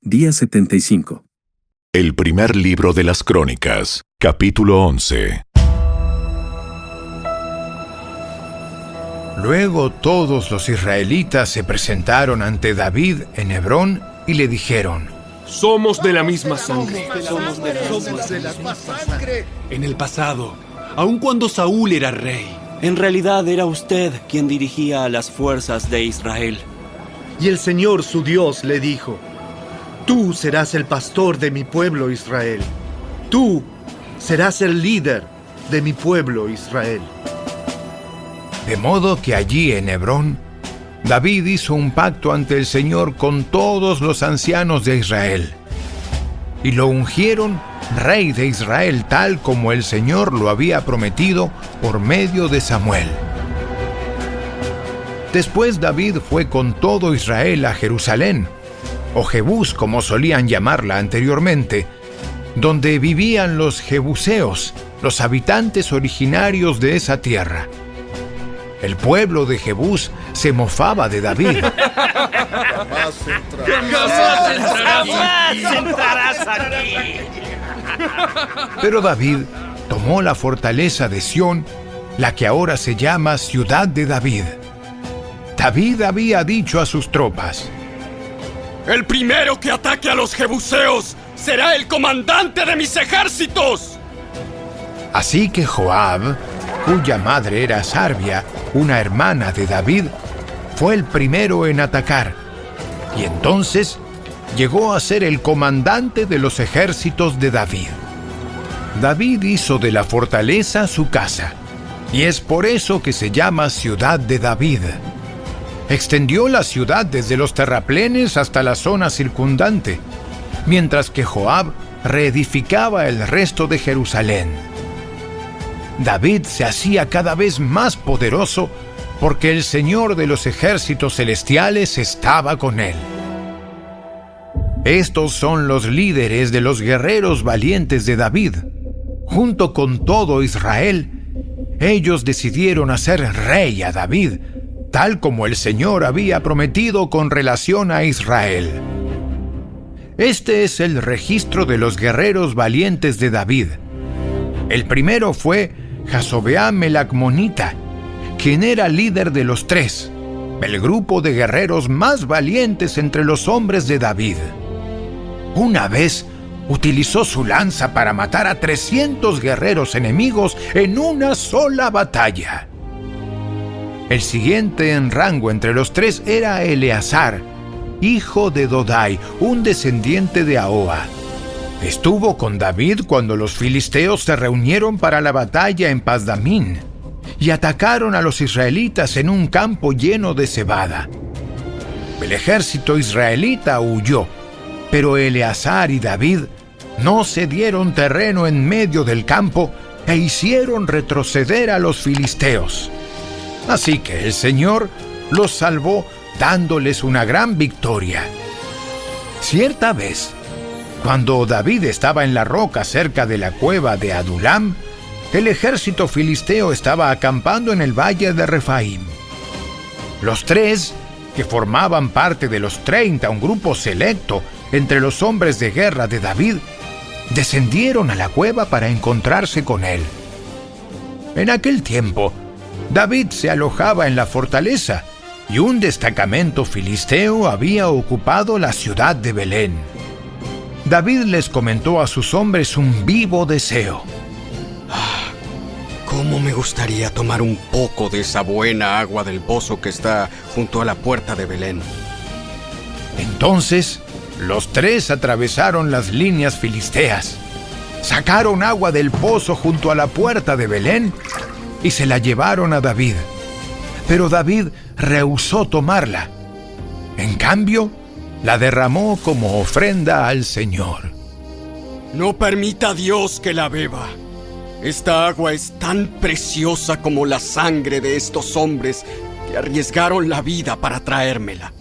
Día 75. El primer libro de las Crónicas, capítulo 11. Luego todos los israelitas se presentaron ante David en Hebrón y le dijeron: Somos de la misma sangre. En el pasado, aun cuando Saúl era rey, en realidad era usted quien dirigía a las fuerzas de Israel. Y el Señor su Dios le dijo: Tú serás el pastor de mi pueblo Israel. Tú serás el líder de mi pueblo Israel. De modo que allí en Hebrón, David hizo un pacto ante el Señor con todos los ancianos de Israel, y lo ungieron rey de Israel, tal como el Señor lo había prometido por medio de Samuel. Después David fue con todo Israel a Jerusalén, o Jebús como solían llamarla anteriormente, donde vivían los jebuseos, los habitantes originarios de esa tierra. El pueblo de Jebús se mofaba de David. ¡Jamás entrarás aquí! Pero David tomó la fortaleza de Sión, la que ahora se llama Ciudad de David. David había dicho a sus tropas: El primero que ataque a los jebuseos será el comandante de mis ejércitos. Así que Joab, cuya madre era Sarbia, una hermana de David, fue el primero en atacar, y entonces llegó a ser el comandante de los ejércitos de David. David hizo de la fortaleza su casa, y es por eso que se llama Ciudad de David. Extendió la ciudad desde los terraplenes hasta la zona circundante, mientras que Joab reedificaba el resto de Jerusalén. David se hacía cada vez más poderoso porque el Señor de los ejércitos celestiales estaba con él. Estos son los líderes de los guerreros valientes de David. Junto con todo Israel, ellos decidieron hacer rey a David, tal como el Señor había prometido con relación a Israel. Este es el registro de los guerreros valientes de David. El primero fue Jasobeam el Acmonita, quien era líder de los tres, el grupo de guerreros más valientes entre los hombres de David. Una vez utilizó su lanza para matar a 300 guerreros enemigos en una sola batalla. El siguiente en rango entre los tres era Eleazar, hijo de Dodai, un descendiente de Ahoa. Estuvo con David cuando los filisteos se reunieron para la batalla en Pasdamín y atacaron a los israelitas en un campo lleno de cebada. El ejército israelita huyó, pero Eleazar y David no cedieron terreno en medio del campo e hicieron retroceder a los filisteos. Así que el Señor los salvó dándoles una gran victoria. Cierta vez, cuando David estaba en la roca cerca de la cueva de Adulam, el ejército filisteo estaba acampando en el valle de Refaim. Los tres, que formaban parte de los 30, un grupo selecto entre los hombres de guerra de David, descendieron a la cueva para encontrarse con él. En aquel tiempo, David se alojaba en la fortaleza y un destacamento filisteo había ocupado la ciudad de Belén. David les comentó a sus hombres un vivo deseo. ¿Cómo me gustaría tomar un poco de esa buena agua del pozo que está junto a la puerta de Belén? Entonces, los tres atravesaron las líneas filisteas, sacaron agua del pozo junto a la puerta de Belén y se la llevaron a David. Pero David rehusó tomarla. En cambio, la derramó como ofrenda al Señor. No permita a Dios que la beba. Esta agua es tan preciosa como la sangre de estos hombres que arriesgaron la vida para traérmela.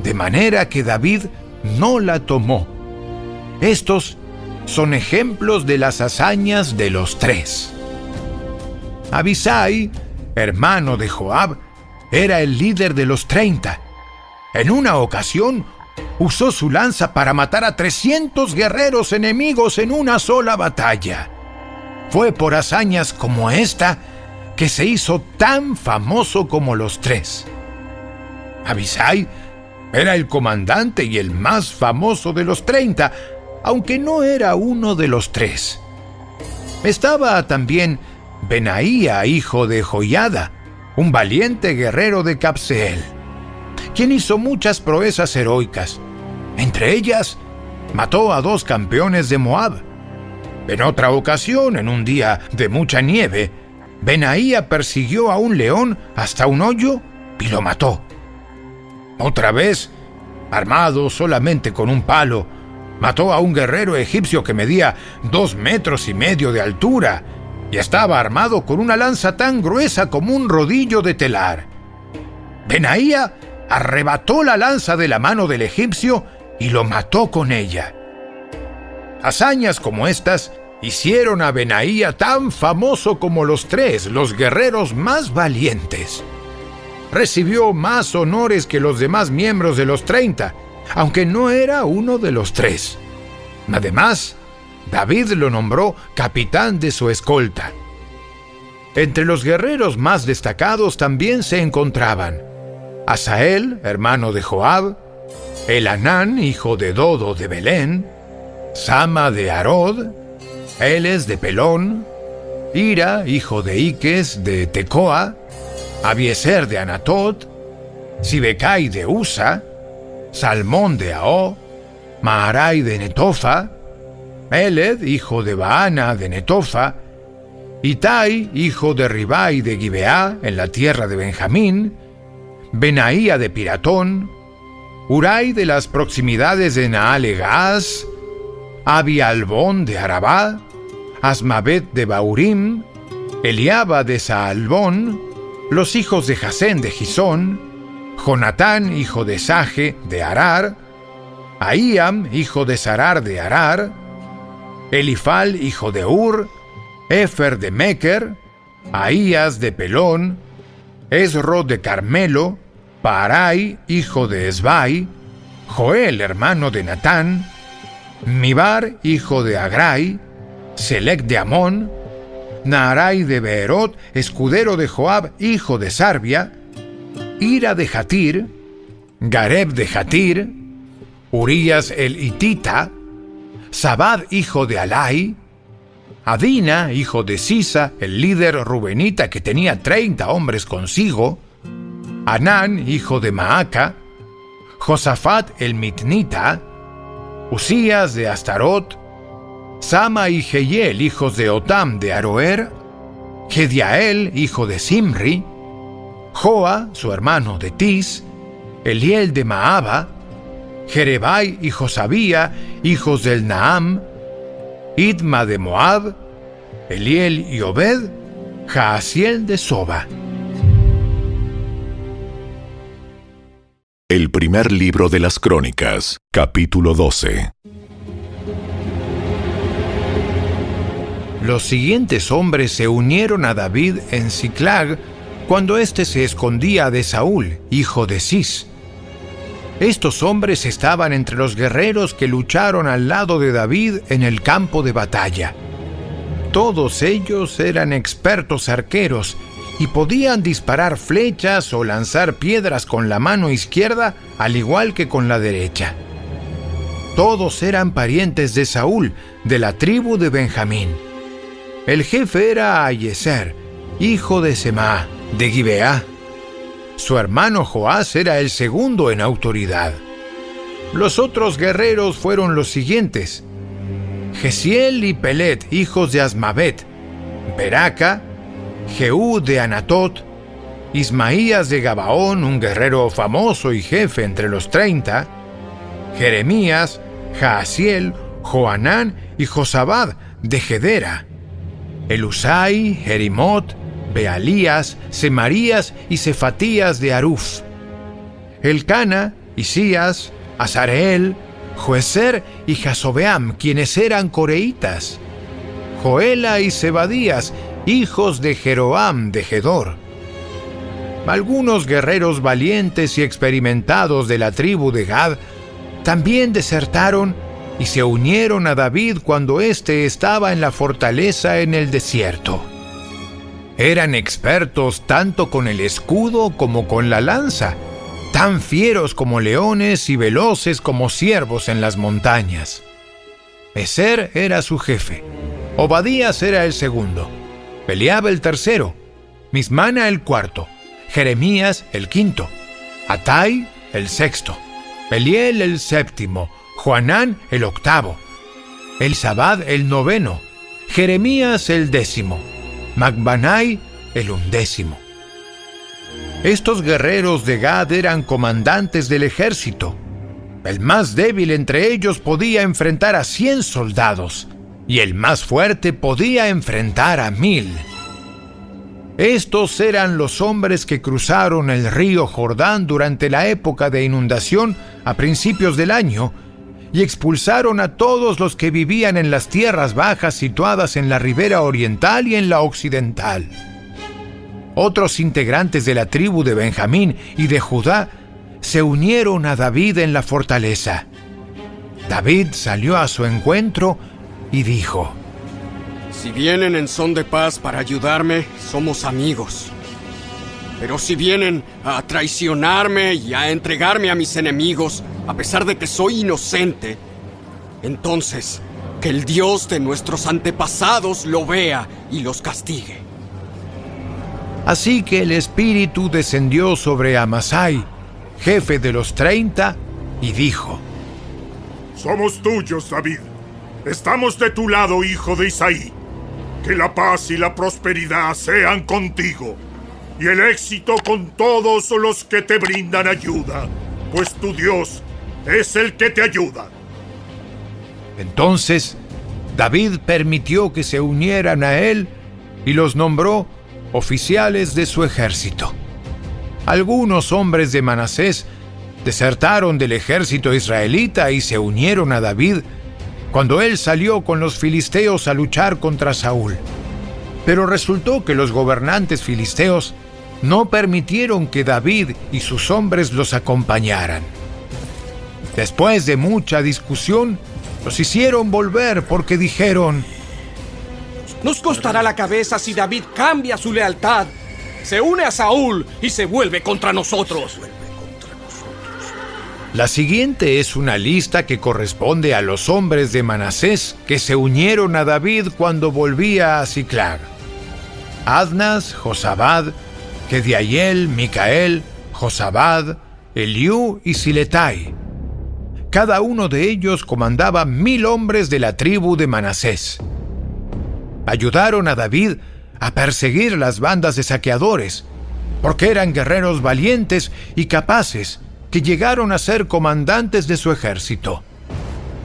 De manera que David no la tomó. Estos son ejemplos de las hazañas de los tres. Abisai, hermano de Joab, era el líder de los 30. En una ocasión usó su lanza para matar a 300 guerreros enemigos en una sola batalla. Fue por hazañas como esta que se hizo tan famoso como los tres. Abisai era el comandante y el más famoso de los 30, aunque no era uno de los tres. Estaba también Benaía, hijo de Joiada, un valiente guerrero de Cabseel, quien hizo muchas proezas heroicas. Entre ellas, mató a 2 campeones de Moab. En otra ocasión, en un día de mucha nieve, Benaía persiguió a un león hasta un hoyo y lo mató. Otra vez, armado solamente con un palo, mató a un guerrero egipcio que medía 2,5 metros de altura y estaba armado con una lanza tan gruesa como un rodillo de telar. Benaía arrebató la lanza de la mano del egipcio y lo mató con ella. Hazañas como estas hicieron a Benaía tan famoso como los tres, los guerreros más valientes. Recibió más honores que los demás miembros de los 30, aunque no era uno de los tres. Además, David lo nombró capitán de su escolta. Entre los guerreros más destacados también se encontraban Asael, hermano de Joab, Elanán, hijo de Dodo de Belén, Sama de Arod, Eles de Pelón, Ira, hijo de Iques de Tecoa, Abiezer de Anatot, Sibecai de Usa, Salmón de Ao, Maharai de Netofa, Eled, hijo de Baana de Netofa, Itai, hijo de Ribai de Gibeá, en la tierra de Benjamín, Benaía de Piratón, Urai de las proximidades de Naale-Gaaz, Abialbón de Arabá, Asmabet de Baurim, Eliaba de Saalbón, los hijos de Jasén de Gisón, Jonatán, hijo de Saje de Arar, Ahíam, hijo de Sarar de Arar, Elifal, hijo de Ur, Efer de Meker, Ahías de Pelón, Esro de Carmelo, Paarai, hijo de Esbai, Joel, hermano de Natán, Mibar, hijo de Agrai, Selec de Amón, Naarai de Beerot, escudero de Joab, hijo de Sarbia, Ira de Jatir, Gareb de Jatir, Urías el Hitita, Zabad, hijo de Alai, Adina, hijo de Sisa, el líder rubenita que tenía 30 hombres consigo, Anán, hijo de Maaca, Josafat el Mitnita, Usías de Astarot, Sama y Jehiel, hijos de Otam de Aroer, Gediael, hijo de Simri, Joa, su hermano de Tis, Eliel de Maaba, Jerebai y Josabía, hijos del Naam, Idma de Moab, Eliel y Obed, Jaasiel de Soba. El primer libro de las Crónicas, capítulo 12. Los siguientes hombres se unieron a David en Siclag cuando éste se escondía de Saúl, hijo de Cis. Estos hombres estaban entre los guerreros que lucharon al lado de David en el campo de batalla. Todos ellos eran expertos arqueros y podían disparar flechas o lanzar piedras con la mano izquierda al igual que con la derecha. Todos eran parientes de Saúl, de la tribu de Benjamín. El jefe era Aiezer, hijo de Semá, de Gibeá. Su hermano Joás era el segundo en autoridad. Los otros guerreros fueron los siguientes: Gesiel y Pelet, hijos de Asmabet, Beraca, Jehú de Anatot, Ismaías de Gabaón, un guerrero famoso y jefe entre los 30, Jeremías, Jaasiel, Joanán y Josabad de Gedera, Elusai, Jerimot, Bealías, Semarías y Cefatías de Aruf, Elcana, Isías, Azareel, Joezer y Jasobeam, quienes eran coreitas, Joela y Zebadías, hijos de Jeroam de Gedor. Algunos guerreros valientes y experimentados de la tribu de Gad también desertaron y se unieron a David cuando éste estaba en la fortaleza en el desierto. Eran expertos tanto con el escudo como con la lanza, tan fieros como leones y veloces como ciervos en las montañas. Ezer era su jefe, Obadías era el segundo, Eliab el tercero, Mismana el cuarto, Jeremías el quinto, Atai el sexto, Eliel el séptimo, Joanán el octavo, Elisabad el noveno, Jeremías el décimo, Macbanai el undécimo. Estos guerreros de Gad eran comandantes del ejército. El más débil entre ellos podía enfrentar a 100 soldados, y el más fuerte podía enfrentar a 1000. Estos eran los hombres que cruzaron el río Jordán durante la época de inundación a principios del año y expulsaron a todos los que vivían en las tierras bajas situadas en la ribera oriental y en la occidental. Otros integrantes de la tribu de Benjamín y de Judá se unieron a David en la fortaleza. David salió a su encuentro y dijo: Si vienen en son de paz para ayudarme, somos amigos. Pero si vienen a traicionarme y a entregarme a mis enemigos, a pesar de que soy inocente, entonces que el Dios de nuestros antepasados lo vea y los castigue. Así que el Espíritu descendió sobre Amasai, jefe de los 30, y dijo: Somos tuyos, David. Estamos de tu lado, hijo de Isaí. Que la paz y la prosperidad sean contigo, y el éxito con todos los que te brindan ayuda, pues tu Dios es el que te ayuda. Entonces David permitió que se unieran a él y los nombró oficiales de su ejército. Algunos hombres de Manasés desertaron del ejército israelita y se unieron a David cuando él salió con los filisteos a luchar contra Saúl. Pero resultó que los gobernantes filisteos no permitieron que David y sus hombres los acompañaran. Después de mucha discusión, los hicieron volver porque dijeron: Nos costará la cabeza si David cambia su lealtad, se une a Saúl y se vuelve contra nosotros. La siguiente es una lista que corresponde a los hombres de Manasés que se unieron a David cuando volvía a Siclag: Adnas, Josabad, Gediael, Micael, Josabad, Eliú y Siletai. Cada uno de ellos comandaba 1000 hombres de la tribu de Manasés. Ayudaron a David a perseguir las bandas de saqueadores, porque eran guerreros valientes y capaces que llegaron a ser comandantes de su ejército.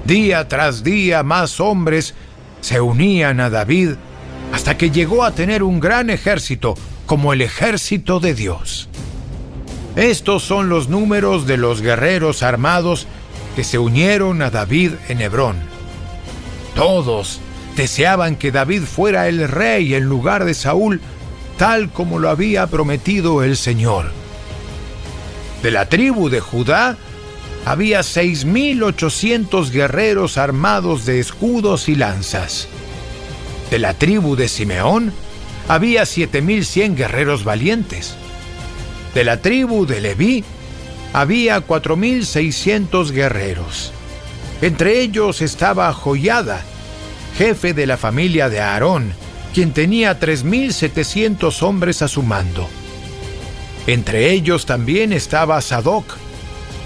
Día tras día más hombres se unían a David hasta que llegó a tener un gran ejército como el ejército de Dios. Estos son los números de los guerreros armados que se unieron a David en Hebrón. Todos deseaban que David fuera el rey en lugar de Saúl, tal como lo había prometido el Señor. De la tribu de Judá había 6,800 guerreros armados de escudos y lanzas. De la tribu de Simeón había 7,100 guerreros valientes. De la tribu de Leví había 4,600 guerreros. Entre ellos estaba Joiada, jefe de la familia de Aarón, quien tenía 3,700 hombres a su mando. Entre ellos también estaba Sadoc,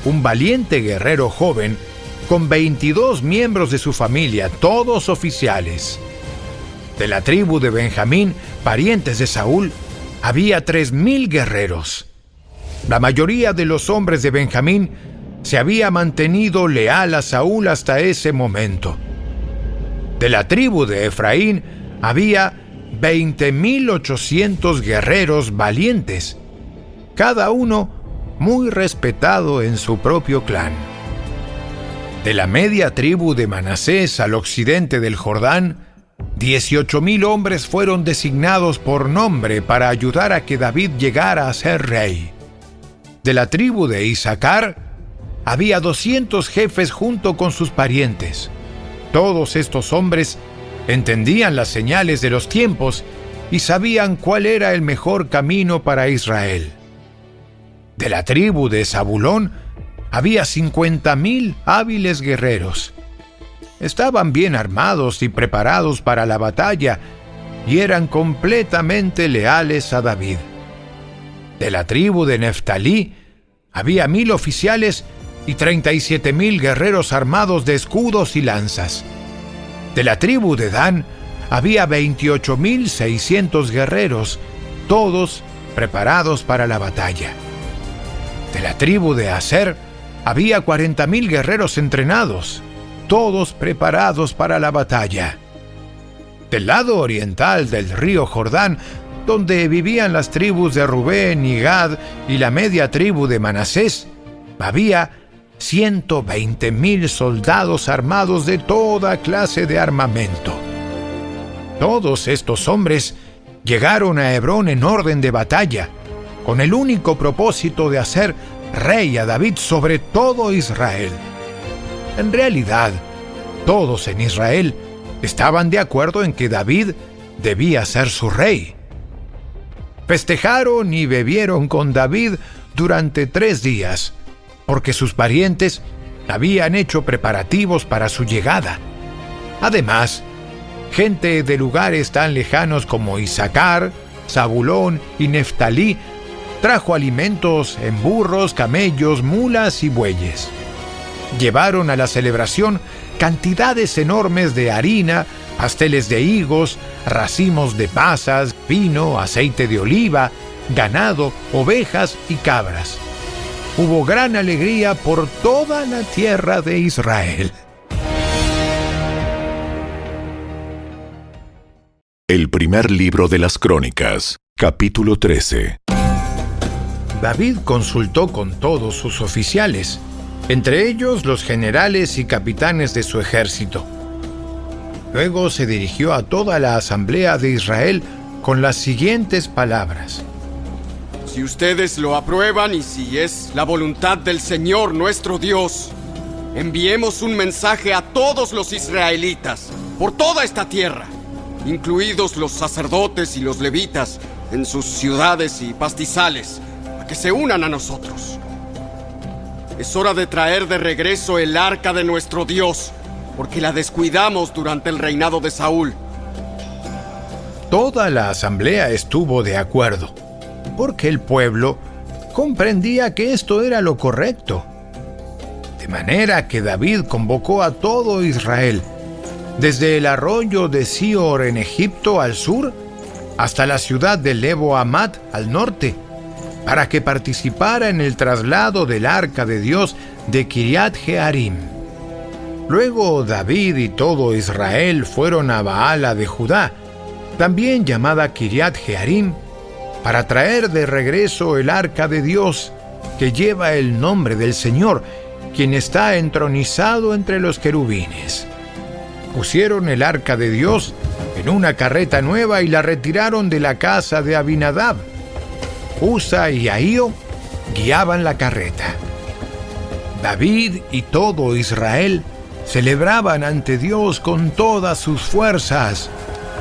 un valiente guerrero joven, con 22 miembros de su familia, todos oficiales. De la tribu de Benjamín, parientes de Saúl, había 3,000 guerreros. La mayoría de los hombres de Benjamín se había mantenido leal a Saúl hasta ese momento. De la tribu de Efraín había 20,800 guerreros valientes, cada uno muy respetado en su propio clan. De la media tribu de Manasés al occidente del Jordán, 18,000 hombres fueron designados por nombre para ayudar a que David llegara a ser rey. De la tribu de Isaacar, había 200 jefes junto con sus parientes. Todos estos hombres entendían las señales de los tiempos y sabían cuál era el mejor camino para Israel. De la tribu de Zabulón había 50,000 hábiles guerreros. Estaban bien armados y preparados para la batalla y eran completamente leales a David. De la tribu de Neftalí había 1,000 oficiales y 37,000 guerreros armados de escudos y lanzas. De la tribu de Dan había 28,600 guerreros, todos preparados para la batalla. De la tribu de Aser había 40,000 guerreros entrenados, todos preparados para la batalla. Del lado oriental del río Jordán, donde vivían las tribus de Rubén y Gad y la media tribu de Manasés, había 120,000 soldados armados de toda clase de armamento. Todos estos hombres llegaron a Hebrón en orden de batalla, con el único propósito de hacer rey a David sobre todo Israel. En realidad, todos en Israel estaban de acuerdo en que David debía ser su rey. Festejaron y bebieron con David durante 3 días, porque sus parientes habían hecho preparativos para su llegada. Además, gente de lugares tan lejanos como Isaacar, Zabulón y Neftalí trajo alimentos en burros, camellos, mulas y bueyes. Llevaron a la celebración cantidades enormes de harina, pasteles de higos, racimos de pasas, vino, aceite de oliva, ganado, ovejas y cabras. Hubo gran alegría por toda la tierra de Israel. El primer libro de las Crónicas, capítulo 13. David consultó con todos sus oficiales, entre ellos los generales y capitanes de su ejército. Luego se dirigió a toda la asamblea de Israel con las siguientes palabras: Si ustedes lo aprueban y si es la voluntad del Señor nuestro Dios, enviemos un mensaje a todos los israelitas por toda esta tierra, incluidos los sacerdotes y los levitas en sus ciudades y pastizales, a que se unan a nosotros. Es hora de traer de regreso el arca de nuestro Dios, porque la descuidamos durante el reinado de Saúl. Toda la asamblea estuvo de acuerdo, porque el pueblo comprendía que esto era lo correcto. De manera que David convocó a todo Israel, desde el arroyo de Sior en Egipto al sur, hasta la ciudad de Lebo Hamat al norte, para que participara en el traslado del arca de Dios de Kiriat Jearim. Luego David y todo Israel fueron a Baala de Judá, también llamada Kiriat Jearim, para traer de regreso el arca de Dios, que lleva el nombre del Señor, quien está entronizado entre los querubines. Pusieron el arca de Dios en una carreta nueva y la retiraron de la casa de Abinadab. Usa y Ahío guiaban la carreta. David y todo Israel celebraban ante Dios con todas sus fuerzas,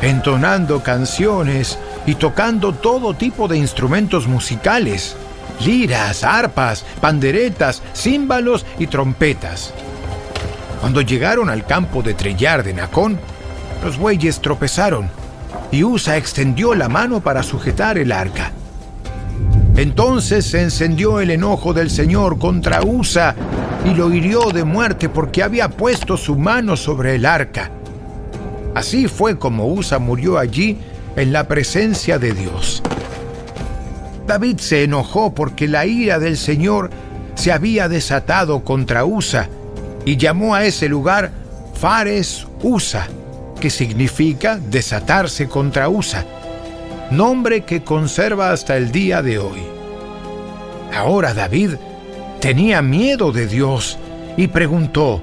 entonando canciones y tocando todo tipo de instrumentos musicales, liras, arpas, panderetas, címbalos y trompetas. Cuando llegaron al campo de trillar de Nacón, los bueyes tropezaron y Usa extendió la mano para sujetar el arca. Entonces se encendió el enojo del Señor contra Usa y lo hirió de muerte porque había puesto su mano sobre el arca. Así fue como Usa murió allí en la presencia de Dios. David se enojó porque la ira del Señor se había desatado contra Usa y llamó a ese lugar Fares Usa, que significa desatarse contra Usa, nombre que conserva hasta el día de hoy. Ahora David tenía miedo de Dios y preguntó: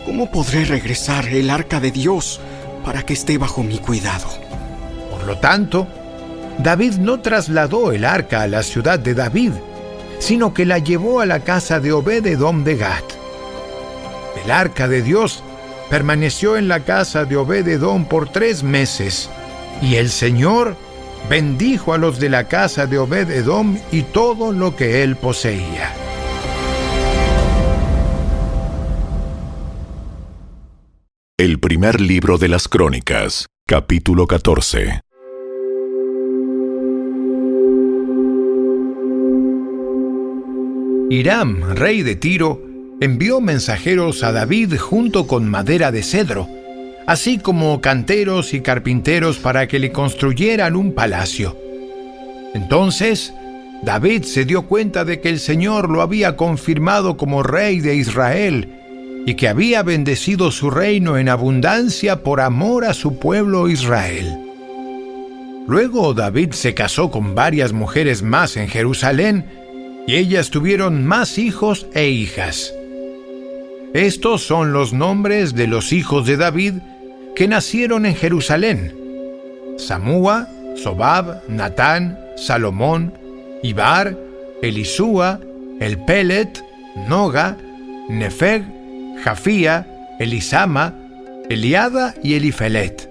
¿Cómo podré regresar el arca de Dios para que esté bajo mi cuidado? Por lo tanto, David no trasladó el arca a la ciudad de David, sino que la llevó a la casa de Obed-Edom de Gat. El arca de Dios permaneció en la casa de Obed-Edom por 3 meses, y el Señor bendijo a los de la casa de Obed-Edom y todo lo que él poseía. El primer libro de las Crónicas, capítulo 14. Hiram, rey de Tiro, envió mensajeros a David junto con madera de cedro, así como canteros y carpinteros para que le construyeran un palacio. Entonces, David se dio cuenta de que el Señor lo había confirmado como rey de Israel y que había bendecido su reino en abundancia por amor a su pueblo Israel. Luego David se casó con varias mujeres más en Jerusalén, y ellas tuvieron más hijos e hijas. Estos son los nombres de los hijos de David que nacieron en Jerusalén: Samúa, Sobab, Natán, Salomón, Ibar, Elisúa, Elpelet, Noga, Nefeg, Jafía, Elisama, Eliada y Elifelet.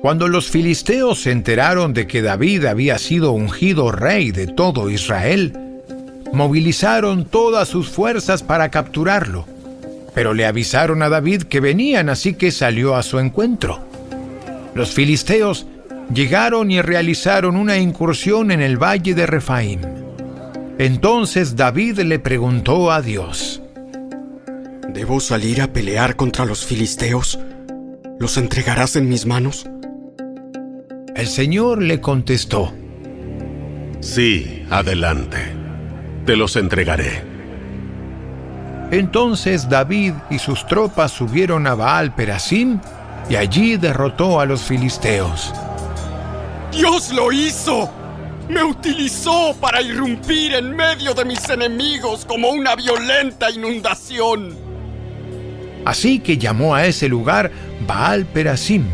Cuando los filisteos se enteraron de que David había sido ungido rey de todo Israel, movilizaron todas sus fuerzas para capturarlo, pero le avisaron a David que venían, así que salió a su encuentro. Los filisteos llegaron y realizaron una incursión en el valle de Refaim. Entonces David le preguntó a Dios: ¿Debo salir a pelear contra los filisteos? ¿Los entregarás en mis manos? El Señor le contestó: Sí, adelante. Te los entregaré. Entonces David y sus tropas subieron a Baal Perasim y allí derrotó a los filisteos. ¡Dios lo hizo! Me utilizó para irrumpir en medio de mis enemigos como una violenta inundación. Así que llamó a ese lugar Baal Perasim,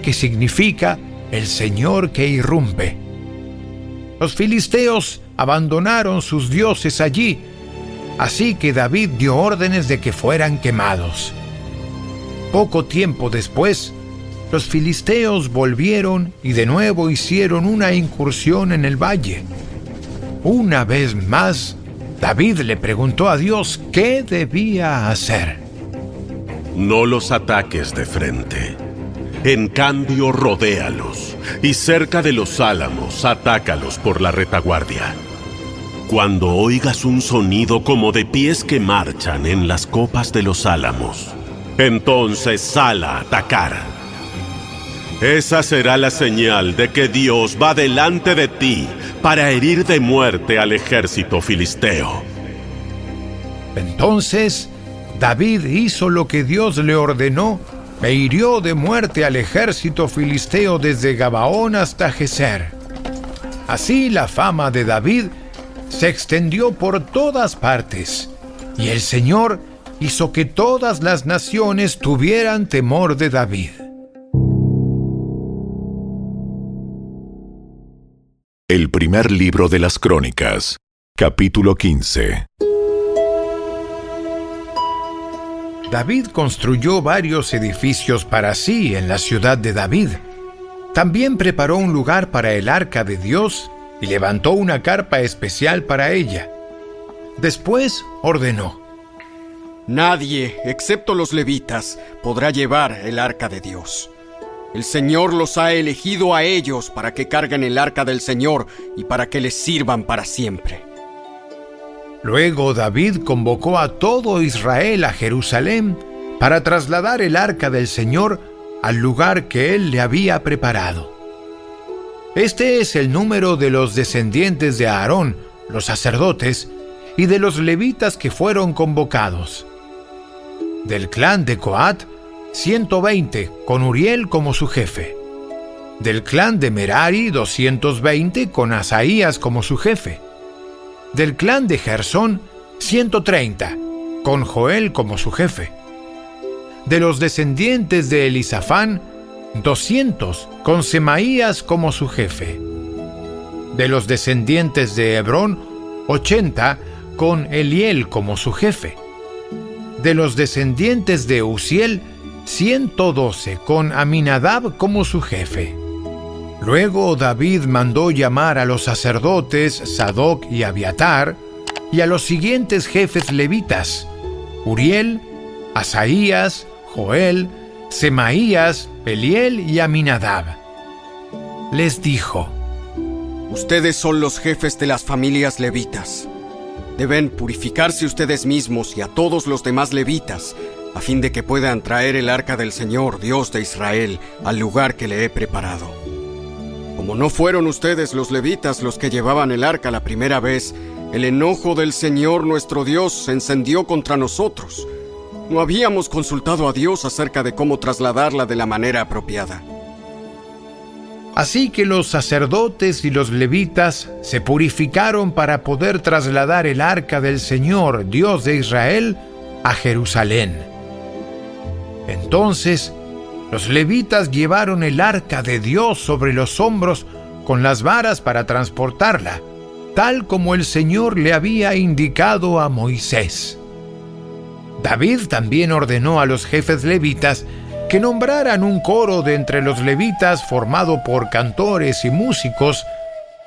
que significa el Señor que irrumpe. Los filisteos abandonaron sus dioses allí, así que David dio órdenes de que fueran quemados. Poco tiempo después, los filisteos volvieron y de nuevo hicieron una incursión en el valle. Una vez más, David le preguntó a Dios qué debía hacer. No los ataques de frente. En cambio, rodéalos, y cerca de los álamos, atácalos por la retaguardia. Cuando oigas un sonido como de pies que marchan en las copas de los álamos, entonces sal a atacar. Esa será la señal de que Dios va delante de ti para herir de muerte al ejército filisteo. Entonces, David hizo lo que Dios le ordenó e hirió de muerte al ejército filisteo desde Gabaón hasta Geser. Así la fama de David se extendió por todas partes, y el Señor hizo que todas las naciones tuvieran temor de David. El primer libro de las Crónicas, capítulo 15. David construyó varios edificios para sí en la ciudad de David. También preparó un lugar para el arca de Dios y levantó una carpa especial para ella. Después ordenó: Nadie, excepto los levitas, podrá llevar el arca de Dios. El Señor los ha elegido a ellos para que carguen el arca del Señor y para que les sirvan para siempre. Luego David convocó a todo Israel a Jerusalén para trasladar el arca del Señor al lugar que él le había preparado. Este es el número de los descendientes de Aarón, los sacerdotes, y de los levitas que fueron convocados. Del clan de Coat, 120, con Uriel como su jefe. Del clan de Merari, 220, con Asaías como su jefe. Del clan de Gersón, 130, con Joel como su jefe. De los descendientes de Elisafán, 200, con Semaías como su jefe. De los descendientes de Hebrón, 80 con Eliel como su jefe. De los descendientes de Uziel, 112 con Aminadab como su jefe. Luego David mandó llamar a los sacerdotes Sadoc y Abiatar y a los siguientes jefes levitas: Uriel, Asaías, Joel, Semaías, Eliel y Aminadab. Les dijo: Ustedes son los jefes de las familias levitas. Deben purificarse ustedes mismos y a todos los demás levitas, a fin de que puedan traer el arca del Señor, Dios de Israel, al lugar que le he preparado. Como no fueron ustedes los levitas los que llevaban el arca la primera vez, el enojo del Señor nuestro Dios se encendió contra nosotros. No habíamos consultado a Dios acerca de cómo trasladarla de la manera apropiada. Así que los sacerdotes y los levitas se purificaron para poder trasladar el arca del Señor, Dios de Israel, a Jerusalén. Entonces, los levitas llevaron el arca de Dios sobre los hombros con las varas para transportarla, tal como el Señor le había indicado a Moisés. David también ordenó a los jefes levitas que nombraran un coro de entre los levitas formado por cantores y músicos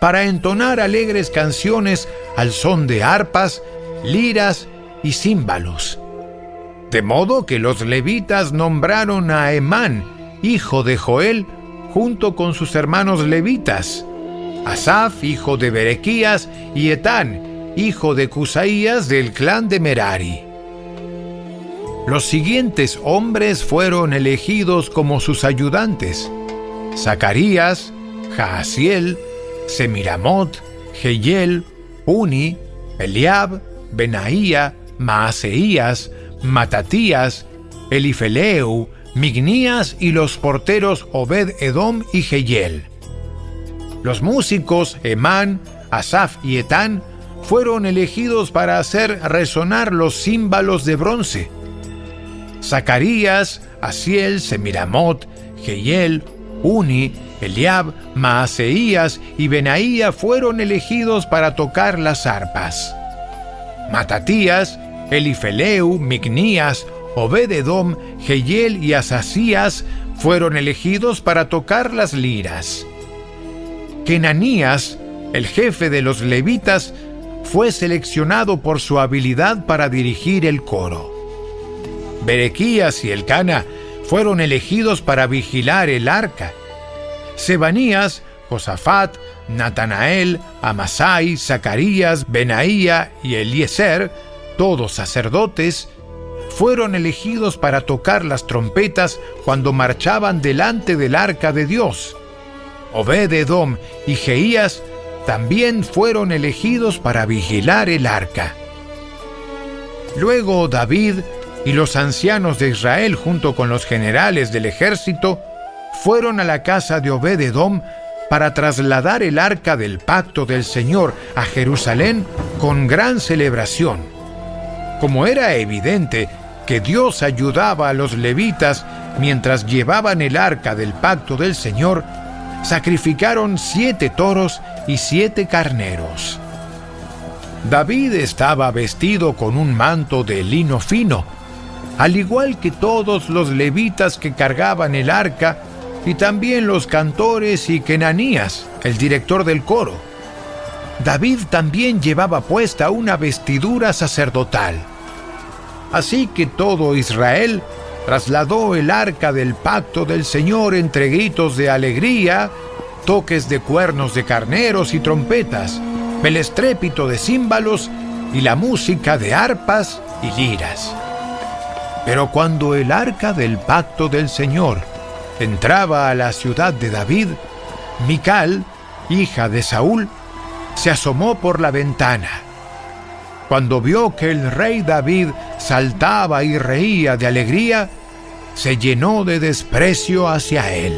para entonar alegres canciones al son de arpas, liras y címbalos. De modo que los levitas nombraron a Emán, hijo de Joel, junto con sus hermanos levitas, Asaf, hijo de Berequías, y Etán, hijo de Cusaías del clan de Merari. Los siguientes hombres fueron elegidos como sus ayudantes: Zacarías, Jaasiel, Semiramot, Jehiel, Uni, Eliab, Benaía, Maaseías, Matatías, Elifeleu, Mignías y los porteros Obed-Edom y Jehiel. Los músicos Emán, Asaf y Etán fueron elegidos para hacer resonar los címbalos de bronce. Zacarías, Asiel, Semiramot, Jehiel, Uni, Eliab, Maaseías y Benaía fueron elegidos para tocar las arpas. Matatías, Elifeleu, Mignías, Obed-Edom, Jehiel y Asasías fueron elegidos para tocar las liras. Kenanías, el jefe de los levitas, fue seleccionado por su habilidad para dirigir el coro. Berequías y Elcana fueron elegidos para vigilar el arca. Sebanías, Josafat, Natanael, Amasai, Zacarías, Benaía y Eliezer, todos sacerdotes, fueron elegidos para tocar las trompetas cuando marchaban delante del arca de Dios. Obed-Edom y Jeías también fueron elegidos para vigilar el arca. Luego David y los ancianos de Israel, junto con los generales del ejército, fueron a la casa de Obed-Edom para trasladar el arca del pacto del Señor a Jerusalén con gran celebración. Como era evidente que Dios ayudaba a los levitas mientras llevaban el arca del pacto del Señor, sacrificaron 7 toros y 7 carneros. David estaba vestido con un manto de lino fino, al igual que todos los levitas que cargaban el arca, y también los cantores y Kenanías, el director del coro. David también llevaba puesta una vestidura sacerdotal. Así que todo Israel trasladó el arca del pacto del Señor entre gritos de alegría, toques de cuernos de carneros y trompetas, el estrépito de címbalos y la música de arpas y liras. Pero cuando el arca del pacto del Señor entraba a la ciudad de David, Mical, hija de Saúl, se asomó por la ventana. Cuando vio que el rey David saltaba y reía de alegría, se llenó de desprecio hacia él.